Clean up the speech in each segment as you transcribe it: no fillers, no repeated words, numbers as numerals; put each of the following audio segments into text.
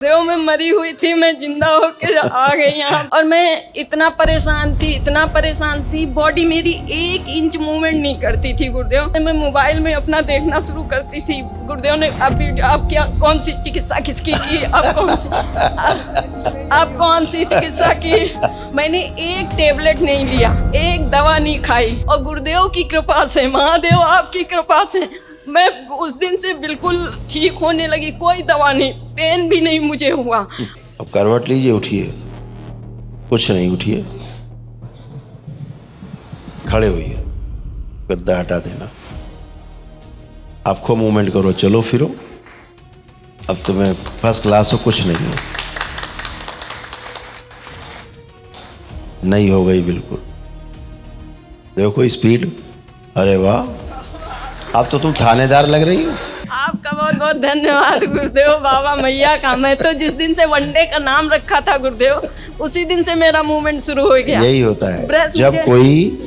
देव में मरी हुई थी, मैं जिंदा होके आ गई यहाँ। और मैं इतना परेशान थी, बॉडी मेरी 1 इंच मूवमेंट नहीं करती थी गुरुदेव। मैं मोबाइल में अपना देखना शुरू करती थी। गुरुदेव ने आप क्या कौन सी चिकित्सा किसकी की, आप कौन सी चिकित्सा की। मैंने एक टेबलेट नहीं लिया, एक दवा नहीं खाई, और गुरुदेव की कृपा से, महादेव आपकी कृपा से मैं उस दिन से बिल्कुल ठीक होने लगी। कोई दवा नहीं, पेन भी नहीं मुझे हुआ। अब करवट लीजिए, उठिए, कुछ नहीं, उठिए, खड़े होइए, गद्दा हटा देना, आपको मूवमेंट करो, चलो फिरो। अब तो मैं फर्स्ट क्लास हो, कुछ नहीं हो, नहीं हो गई बिल्कुल। देखो स्पीड, अरे वाह, अब तो तुम थानेदार लग रही हो। आपका बहुत बहुत धन्यवाद गुरुदेव, बाबा मैया का। मैं तो जिस दिन से वनडे का नाम रखा था गुरुदेव, उसी दिन से मेरा मूवमेंट शुरू हो गया। यही होता है जब कोई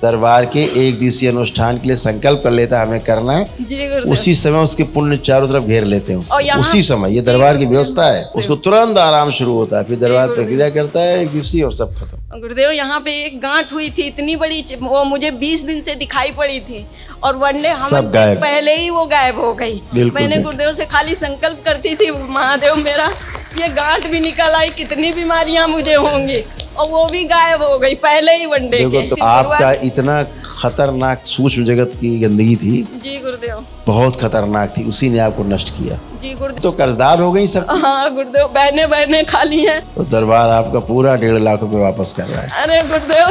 दरबार के एक दिवसीय अनुष्ठान के लिए संकल्प कर लेता है हमें करना है, जी गुरुदेव, उसी समय उसके पुण्य चारों तरफ घेर लेते हैं उसको। उसी समय, ये दरबार की व्यवस्था है, उसको तुरंत आराम शुरू होता है, फिर दरबार प्रक्रिया करता है एक दिवसीय और सब खत्म। गुरुदेव यहाँ पे एक गांठ हुई थी इतनी बड़ी, वो मुझे 20 दिन से दिखाई पड़ी थी, और वनडे हम पहले ही वो गायब हो गई। मैंने गुरुदेव से खाली संकल्प करती थी, महादेव मेरा ये गांठ भी निकल आई, कितनी बीमारियां मुझे होंगी, और वो भी गायब हो गई पहले ही वनडे के। तो आपका इतना खतरनाक सूक्ष्म जगत की गंदगी थी जी गुरुदेव, बहुत खतरनाक थी, उसी ने आपको नष्ट किया जी गुरुदेव। तो कर्जदार हो गई सब। हाँ गुरुदेव, बहने खाली हैं। तो दरबार आपका पूरा 1.5 लाख रुपए वापस कर रहा है। अरे गुरुदेव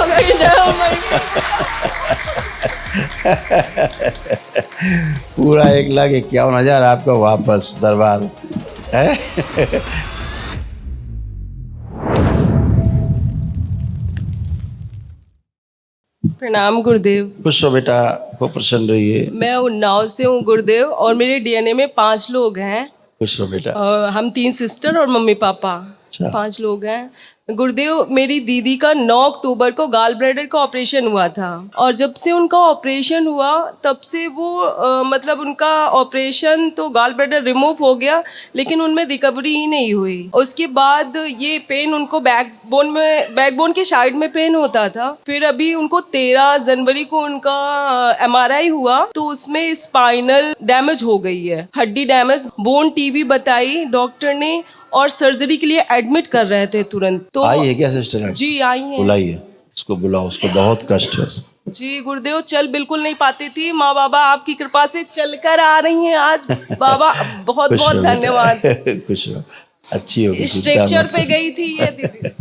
पूरा 1,51,000 आपका वापस दरबार है। प्रणाम गुरुदेव। खुश हो बेटा, खूब प्रसन्न रहिए। मैं उन्नाव से हूँ गुरुदेव, और मेरे डीएनए में 5 लोग हैं। खुश हो बेटा। हम 3 सिस्टर और मम्मी पापा, 5 लोग हैं गुरुदेव। मेरी दीदी का 9 अक्टूबर को गाल ब्लैडर का ऑपरेशन हुआ था, और जब से उनका ऑपरेशन हुआ तब से वो मतलब उनका ऑपरेशन तो गाल ब्लैडर रिमूव हो गया, लेकिन उनमें रिकवरी ही नहीं हुई। उसके बाद ये पेन उनको बैकबोन के साइड में पेन होता था। फिर अभी उनको 13 जनवरी को उनका MRI हुआ, तो उसमें स्पाइनल डैमेज हो गई है, हड्डी डैमेज, बोन टीबी बताई डॉक्टर ने, और सर्जरी के लिए एडमिट कर रहे थे तुरंत। तो आई है क्या सिस्टर? जी आई है। बुलाइए, उसको बुलाओ, उसको बहुत कष्ट है। जी गुरुदेव, चल बिल्कुल नहीं पाती थी, माँ बाबा आपकी कृपा से चलकर आ रही हैं आज। बाबा बहुत बहुत धन्यवाद। खुश रहो, अच्छी होगी। स्ट्रेचर पे गई थी ये दीदी।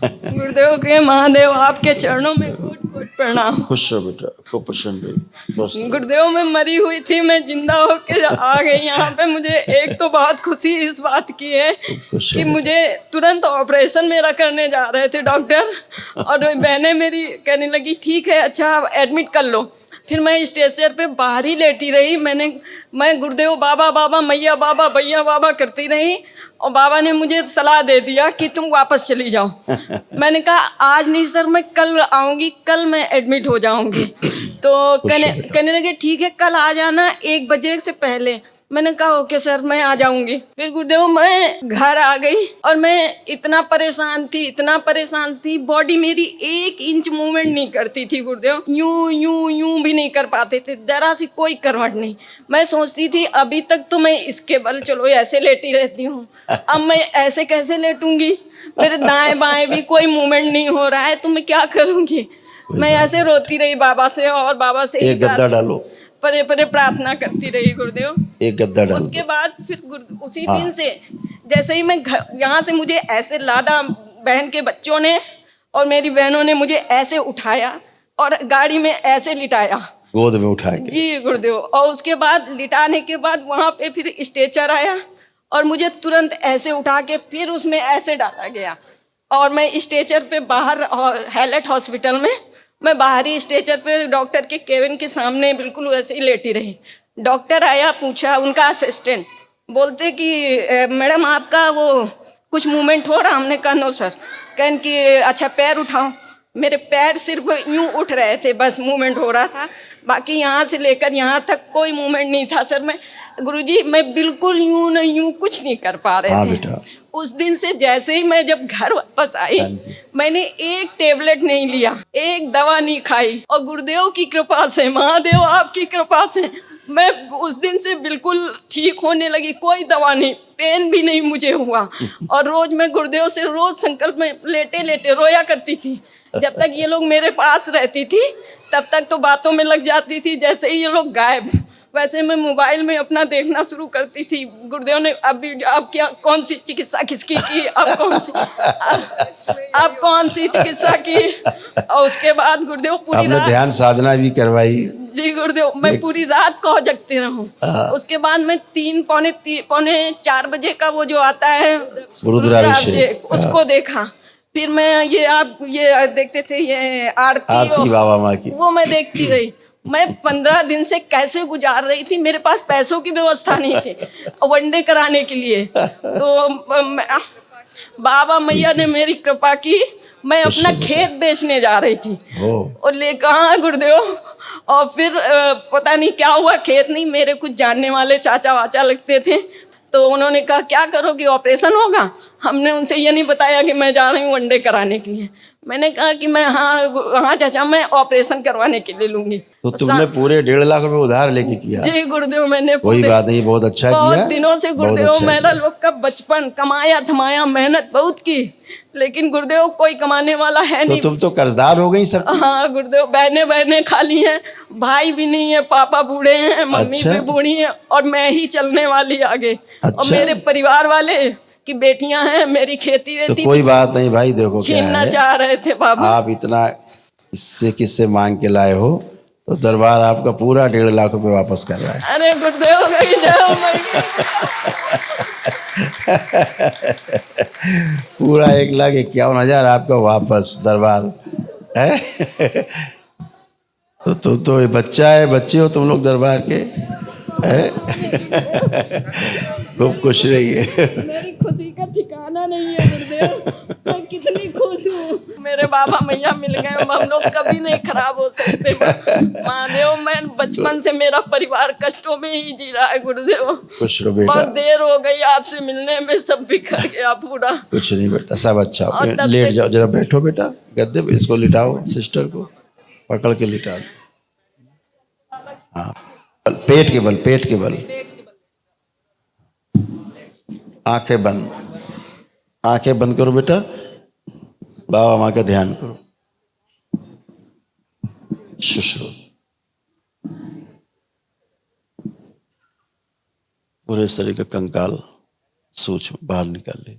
गुरुदेव के महादेव आपके चरणों में कोट कोट प्रणाम। खुश हो बेटा, खूब प्रसन्न रहिए। गुरुदेव में मरी हुई थी, मैं जिंदा होके आ गई यहाँ पे। मुझे एक तो बहुत खुशी इस बात की है कि मुझे तुरंत ऑपरेशन मेरा करने जा रहे थे डॉक्टर, और बहनें मेरी कहने लगी ठीक है, अच्छा एडमिट कर लो। फिर मैं स्ट्रेचर पे बाहर ही लेटी रही। मैं गुरुदेव बाबा बाबा मैया बाबा भैया बाबा करती रही, और बाबा ने मुझे सलाह दे दिया कि तुम वापस चली जाओ। मैंने कहा आज नहीं सर, मैं कल आऊँगी, कल मैं एडमिट हो जाऊँगी। तो कहने लगे ठीक है, कल आ जाना 1 बजे से पहले। मैंने कहा ओके सर, मैं आ जाऊंगी। फिर गुरुदेव मैं घर आ गई, और मैं इतना परेशान थी, बॉडी मेरी 1 इंच मूवमेंट नहीं करती थी गुरुदेव। यूं भी नहीं कर पाते थे, जरा सी कोई करवट नहीं। मैं सोचती थी अभी तक तो मैं इसके बल चलो ऐसे लेटी रहती हूँ, अब मैं ऐसे कैसे लेटूंगी, मेरे दाएं बाएं भी कोई मूवमेंट नहीं हो रहा है, तो मैं क्या करूँगी। मैं ऐसे रोती रही बाबा से, और बाबा से एक गद्दा डालो, परे परे प्रार्थना करती रही गुरुदेव। एक गद्दा डाल। उसके बाद फिर उसी दिन से जैसे ही मैं यहाँ से, मुझे ऐसे लादा, बहन के बच्चों ने और मेरी बहनों ने मुझे ऐसे उठाया और गाड़ी में ऐसे लिटाया, गोद में उठा के। जी गुरुदेव। और उसके बाद लिटाने के बाद वहाँ पे फिर स्ट्रेचर आया, और मुझे तुरंत ऐसे उठा के फिर उसमें ऐसे डाला गया, और मैं स्ट्रेचर पे बाहर हैलेट हॉस्पिटल में, मैं बाहरी स्ट्रेचर पे डॉक्टर के केबिन के सामने बिल्कुल वैसे ही लेटी रही। डॉक्टर आया, पूछा, उनका असिस्टेंट बोलते कि मैडम आपका वो कुछ मूवमेंट हो रहा। हमने कहा नो सर। कहन कि अच्छा पैर उठाओ। मेरे पैर सिर्फ यूं उठ रहे थे, बस मूवमेंट हो रहा था, बाकी यहाँ से लेकर यहाँ तक कोई मूवमेंट नहीं था सर। गुरुजी मैं बिल्कुल यूं नहीं, यूं कुछ नहीं कर पा रहे हाँ थे। बेटा। उस दिन से जैसे ही मैं जब घर वापस आई, मैंने एक टेबलेट नहीं लिया, एक दवा नहीं खाई, और गुरुदेव की कृपा से, महादेव आपकी कृपा से मैं उस दिन से बिल्कुल ठीक होने लगी। कोई दवा नहीं, पेन भी नहीं मुझे हुआ। और रोज मैं गुरुदेव से रोज संकल्प में लेटे लेटे रोया करती थी। जब तक ये लोग मेरे पास रहती थी तब तक तो बातों में लग जाती थी। जैसे ही ये लोग गायब, वैसे मैं मोबाइल में अपना देखना शुरू करती थी। गुरुदेव ने अब क्या, कौन सी चिकित्सा किसकी की, अब कौन सी चिकित्सा की। और उसके बाद गुरुदेव पूरी आपने रात ध्यान साधना भी करवाई। जी गुरुदेव, मैं पूरी रात को जगती रहूं। उसके बाद मैं पौने 4 बजे का वो जो आता है रुद्राभिषेक, उसको देखा। फिर मैं ये देखते थे ये आरती बाबा माँ की, वो मैं देखती रही। मैं 15 दिन से कैसे गुजार रही थी। मेरे पास पैसों की व्यवस्था नहीं थी वनडे कराने के लिए। तो बाबा मैया ने मेरी कृपा की। मैं अपना खेत बेचने जा रही थी और ले कहा गुरुदेव। और फिर पता नहीं क्या हुआ, खेत नहीं, मेरे कुछ जानने वाले चाचा वाचा लगते थे, तो उन्होंने कहा क्या करोगे, ऑपरेशन होगा। हमने उनसे ये नहीं बताया कि मैं जा रही हूँ वनडे कराने के लिए। मैंने कहा कि मैं हाँ चाचा, मैं ऑपरेशन करवाने के लिए लूंगी। तो तुमने पूरे 1.5 लाख रुपए उधार लेके किया? जी गुरुदेव, मैंने कोई बात नहीं, बहुत अच्छा किया। बहुत दिनों से गुरुदेव, अच्छा मेरा लोग का बचपन कमाया थमाया, मेहनत बहुत की, लेकिन गुरुदेव कोई कमाने वाला है नहीं। तो तुम तो कर्जदार हो गई सब। हाँ गुरुदेव, बहनें खाली हैं, भाई भी नहीं है, पापा बूढ़े हैं, मम्मी भी बूढ़ी है, और मैं ही चलने वाली आगे। और मेरे परिवार वाले की बेटियां हैं, मेरी खेती वेती। तो कोई बात नहीं भाई, देखो छीनना चाह रहे थे बाबा। आप इतना किससे मांग के लाए हो, तो दरबार आपका पूरा 1.5 लाख रुपए वापस कर रहा है। अरे गुरुदेव की जय। पूरा 1,51,000 आपका वापस दरबार है। तो ये बच्चा है, बच्चे हो तुम लोग दरबार के, खूब खुश रहिए। मेरी खुशी का ठिकाना नहीं है गुरुदेव, मैं कितनी खुश हूँ। मेरे बाबा मैया मिल गए, हम लोग कभी नहीं खराब हो सकते। महादेव, मैं बचपन से मेरा परिवार कष्टों में ही जी रहा है गुरुदेव। खुश रहो बेटा। बहुत देर हो गई आपसे मिलने में, सब बिखर गया पूरा। कुछ नहीं बेटा, सब अच्छा। लेट जाओ, जरा बैठो बेटा, गद्दे पे इसको लिटाओ, सिस्टर को पकड़ के लिटा दो। हाँ, पेट के बल। आंखें बंद करो बेटा, बाबा माँ का ध्यान करो। शुश्रू पूरे शरीर का कंकाल सूक्ष्म बाहर निकाल ले,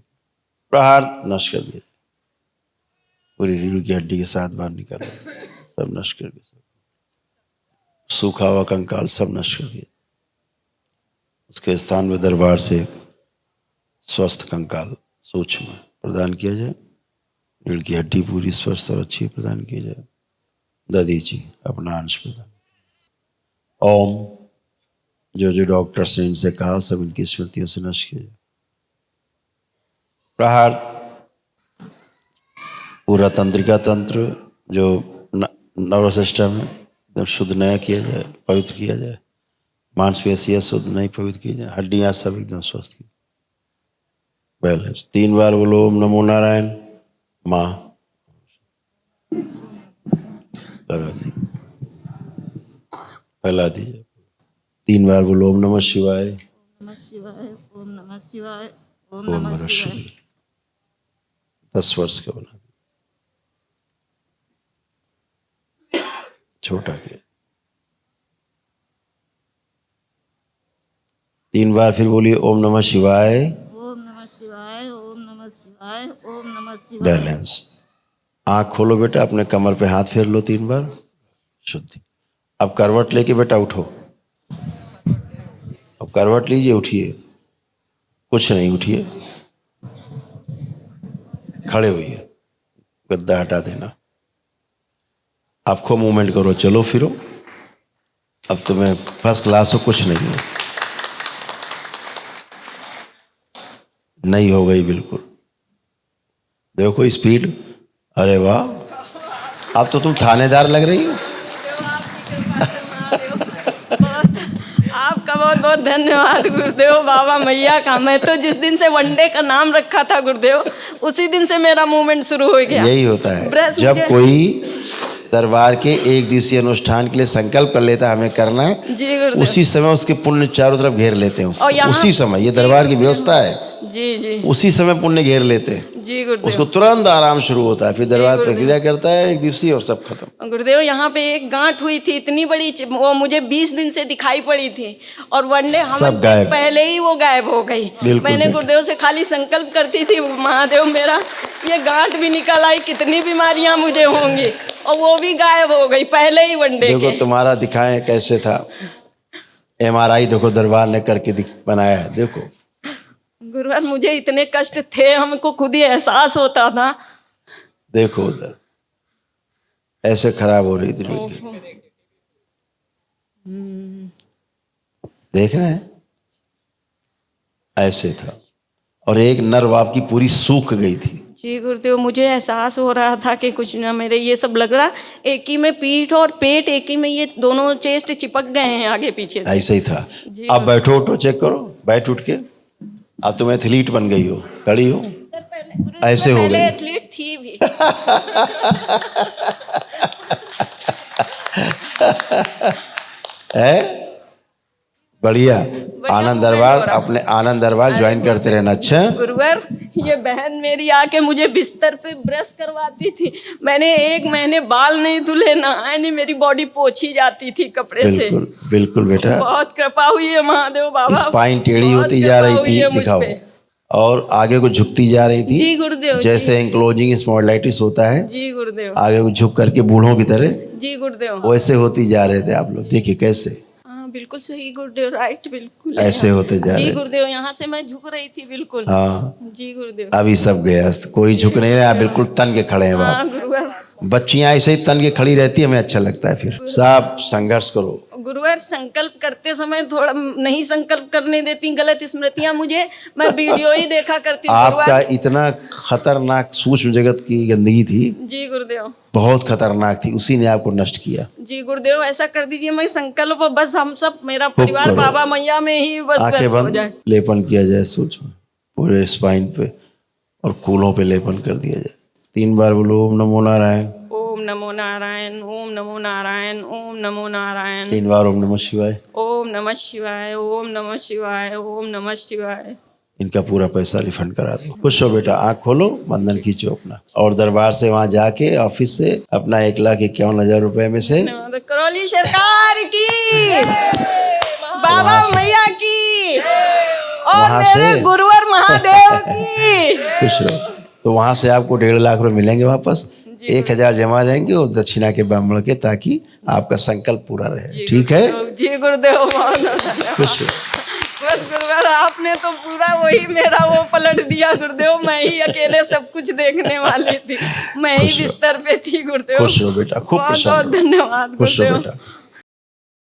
प्रहार नष्ट कर दिया, पूरी रीढ़ की हड्डी के साथ बाहर निकाल, सब नष्ट कर दिया, सूखा हुआ कंकाल सब नष्ट कर दिया। उसके स्थान में दरबार से स्वस्थ कंकाल सूक्ष्म प्रदान किया जाए, रीढ़ की हड्डी पूरी स्वस्थ और अच्छी प्रदान की जाए। दादी जी अपना अंश प्रदान। ओम, जो डॉक्टर्स ने इनसे कहा सब इनकी स्मृतियों से नष्ट किया जाए। प्रहार पूरा तंत्रिका तंत्र जो नर्वस सिस्टम है एकदम शुद्ध नया किया जाए, पवित्र किया जाए। मांसपेशियां शुद्ध नई पवित्र की जाए, हड्डियां सब एकदम स्वस्थ की। बैलेंस 3 बार बोलो ओम नमो नारायण। माँ लगा दी, फैला दीजिए। 3 बार बोलो ओम नमः शिवाय। ओम नमः शिवाय। ओम नमः शिवाय। 10 वर्ष का बना दिया, छोटा के। 3 बार फिर बोलिए ओम नमः शिवाय। ओम नमः शिवाय। ओम नमः शिवाय। ओम नमः शिवाय। बैलेंस। आंख खोलो बेटा, अपने कमर पे हाथ फेर लो 3 बार, शुद्धि। अब करवट लेके बेटा उठो, अब करवट लीजिए, उठिए, कुछ नहीं, उठिए, खड़े होइए, गद्दा हटा देना, आपको मूवमेंट करो, चलो फिरो। अब तुम्हें फर्स्ट क्लास हो, कुछ नहीं हो, नहीं हो गई बिल्कुल। देखो स्पीड, अरे वाह, अब तो तुम थानेदार लग रही हो। आपका बहुत बहुत धन्यवाद गुरुदेव बाबा मैया का। मैं तो जिस दिन से वनडे का नाम रखा था गुरुदेव, उसी दिन से मेरा मूवमेंट शुरू हो गया। यही होता है, जब कोई दरबार के एक दिवसीय अनुष्ठान के लिए संकल्प कर लेता है हमें करना है, जी गुरुदेव, उसी समय उसके पुण्य चारों तरफ घेर लेते हैं उसको। उसी समय, ये दरबार की व्यवस्था है, जी जी, उसी समय पुण्य घेर लेते हैं, जी गुरुदेव। उसको तुरंत आराम शुरू होता है, फिर दरबार प्रक्रिया करता है एक दिवसीय और सब खत्म। गुरुदेव यहाँ पे एक गांठ हुई थी इतनी बड़ी, वो मुझे 20 दिन से दिखाई पड़ी थी, और वनडे सब गायब, पहले ही वो गायब हो गई। मैंने गुरुदेव से खाली संकल्प करती थी, महादेव मेरा ये गांठ भी निकल आई, कितनी बीमारियां मुझे होंगी, और वो भी गायब हो गई पहले ही वनडे के। देखो तुम्हारा दिखाएं कैसे था, MRI देखो दरबार ने करके बनाया है, देखो। गुरुवार मुझे इतने कष्ट थे, हमको खुद ही एहसास होता था। देखो उधर ऐसे खराब हो रही थी लड़की, देख रहे हैं, ऐसे था, और एक नर्व आपकी पूरी सूख गई थी। जी गुरुदेव, मुझे एहसास हो रहा था कि कुछ ना, मेरे ये सब लग रहा, एक ही में पीठ और पेट, एक ही में ये दोनों चेस्ट चिपक गए हैं आगे पीछे से। ऐसे ही था। अब बैठो, उठो, चेक करो, बैठ उठ के, अब तुम एथलीट बन गई हो, खड़ी हो, ऐसे हो गई। एथलीट थी भी। है बढ़िया। आनंद दरबार, अपने आनंद दरबार ज्वाइन करते रहना। अच्छा गुरुवर, ये बहन मेरी आके मुझे बिस्तर पे ब्रश करवाती थी, मैंने 1 महीने बाल नहीं धुले, नहाए नहीं, मेरी बॉडी पोछी जाती थी कपड़े से। बिल्कुल बिल्कुल बेटा, बहुत कृपा हुई है महादेव बाबा। स्पाइन टेढ़ी होती जा रही थी, दिखाओ, और आगे को झुकती जा रही थी। जी गुरुदेव, जैसे एंक्लोजिंग स्पॉन्डिलाइटिस होता है, जी गुरुदेव, आगे को झुक करके बूढ़ों की तरह, जी गुरुदेव, वैसे होती जा रहे थे आप लोग। देखिए कैसे, बिल्कुल सही गुरुदेव, राइट, बिल्कुल ऐसे होते जा रहे जी थे। गुरुदेव, यहाँ से मैं झुक रही थी बिल्कुल। हाँ, जी गुरुदेव। अभी सब गया, कोई झुक नहीं रहा, बिल्कुल तन के खड़े हैं बाप। गुरुवर, बच्चियां ऐसे ही तन के खड़ी रहती है, हमें अच्छा लगता है। फिर सब संघर्ष करो। गुरुवर, संकल्प करते समय थोड़ा नहीं संकल्प करने देती, गलत स्मृतियां मुझे, मैं वीडियो ही देखा करती हूँ। आपका इतना खतरनाक सूक्ष्म जगत की गंदगी थी, जी गुरुदेव, बहुत खतरनाक थी, उसी ने आपको नष्ट किया। जी गुरुदेव, ऐसा कर दीजिए, मैं संकल्प बस हम सब, मेरा परिवार करो। बाबा मैया में ही बस आंखें व्यस्त हो बंद, जाए। लेपन किया जाए सूक्ष्म पूरे स्पाइन पे, और कूलों पे लेपन कर दिया जाए। 3 बार बोलो ओम नमो नारायण, ओम नमो नारायण, ओम नमो नारायण, ओम नमो नारायण। 3 बार ओम नमः शिवाय, ओम नमः शिवाय, ओम नमः शिवाय, ओम नमः शिवाय। इनका पूरा पैसा रिफंड करा दो। खुश हो बेटा, आँख खोलो, बंधन खींचो अपना, और दरबार से वहां जाके ऑफिस से अपना 1,51,000 रुपए में से करौली सरकार की, बाबा मैया की, और वहां मेरे से गुरुवर महादेव की। खुश रहो। तो वहां से आपको 1.5 लाख रुपए मिलेंगे वापस, 1,000 जमा रहेंगे और दक्षिणा के ब्राह्मण के, ताकि आपका संकल्प पूरा रहे। ठीक है जी गुरुदेव, खुश हो। बस गुरुवर, आपने तो पूरा वही मेरा वो पलट दिया गुरुदेव, मैं ही अकेले सब कुछ देखने वाली थी, मैं ही बिस्तर पे थी गुरुदेव। खुश हो बेटा, खूब बहुत प्रसन्न बहुत हो। धन्यवाद खुश हो गुरुदेव। बेटा।